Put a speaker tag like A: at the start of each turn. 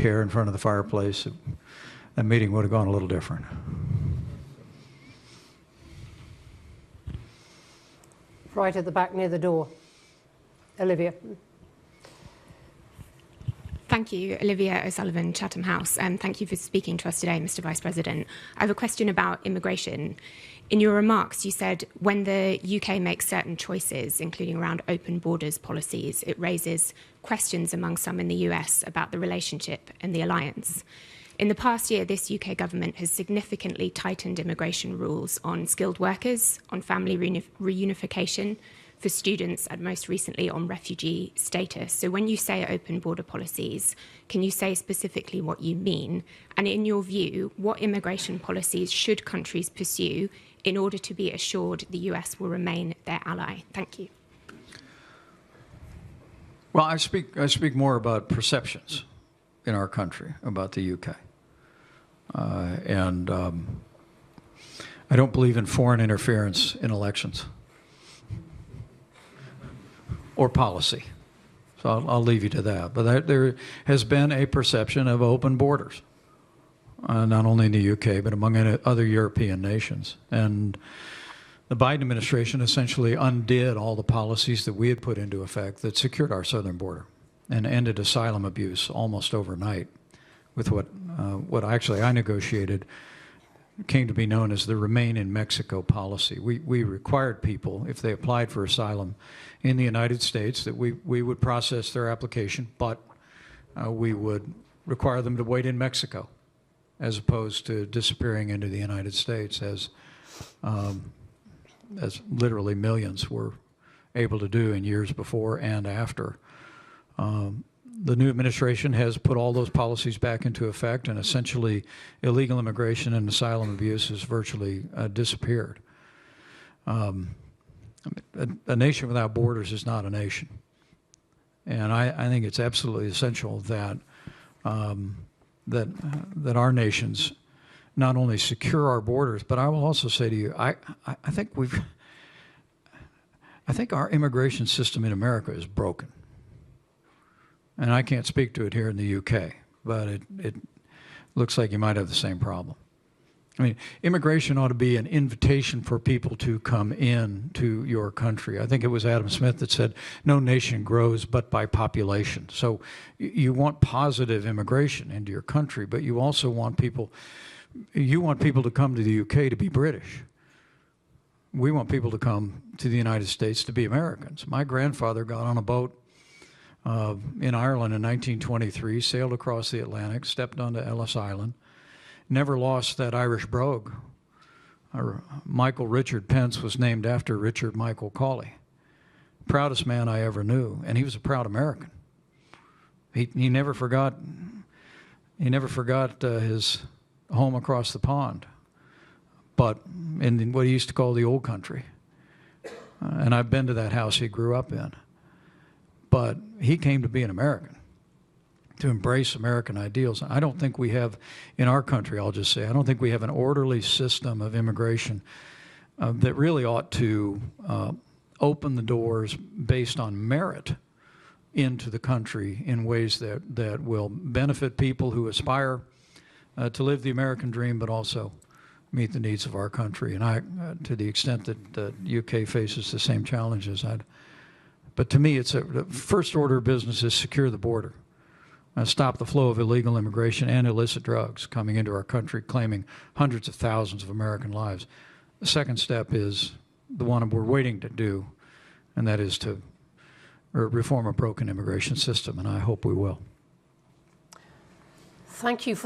A: here in front of the fireplace, that meeting would have gone a little different.
B: Right at the back near the door. Olivia.
C: Thank you, Olivia O'Sullivan, Chatham House, and thank you for speaking to us today, Mr. Vice President. I have a question about immigration. In your remarks, you said when the UK makes certain choices, including around open borders policies, it raises questions among some in the US about the relationship and the alliance. In the past year, this UK government has significantly tightened immigration rules on skilled workers, on family reunification, for students, and most recently on refugee status. So when you say open border policies, can you say specifically what you mean? And in your view, what immigration policies should countries pursue in order to be assured the US will remain their ally? Thank you.
A: Well, I speak more about perceptions in our country about the UK. And I don't believe in foreign interference in elections or policy. So I'll leave you to that. But there has been a perception of open borders, not only in the UK, but among other European nations. And the Biden administration essentially undid all the policies that we had put into effect that secured our southern border and ended asylum abuse almost overnight with what actually I negotiated came to be known as the Remain in Mexico policy. We required people, if they applied for asylum in the United States, that we would process their application, but we would require them to wait in Mexico as opposed to disappearing into the United States as literally millions were able to do in years before and after. The new administration has put all those policies back into effect, and essentially illegal immigration and asylum abuse has virtually disappeared. A nation without borders is not a nation. And I think it's absolutely essential that, that our nations not only secure our borders, but I will also say to you, I think our immigration system in America is broken. And I can't speak to it here in the UK, but it looks like you might have the same problem. I mean, immigration ought to be an invitation for people to come in to your country. I think it was Adam Smith that said, no nation grows but by population. So you want positive immigration into your country, but you also want people, to come to the UK to be British. We want people to come to the United States to be Americans. My grandfather got on a boat in Ireland in 1923, sailed across the Atlantic, stepped onto Ellis Island, never lost that Irish brogue. Michael Richard Pence was named after Richard Michael Cawley. Proudest man I ever knew, and he was a proud American. He never forgot his home across the pond, but in what he used to call the old country. And I've been to that house he grew up in. But he came to be an American, to embrace American ideals. I don't think we have, in our country, I'll just say, I don't think we have an orderly system of immigration that really ought to open the doors based on merit into the country in ways that will benefit people who aspire to live the American dream, but also meet the needs of our country. And to the extent that the UK faces the same challenges, but to me, the first order of business is secure the border, stop the flow of illegal immigration and illicit drugs coming into our country, claiming hundreds of thousands of American lives. The second step is the one we're waiting to do, and that is to reform a broken immigration system, and I hope we will.
B: Thank you for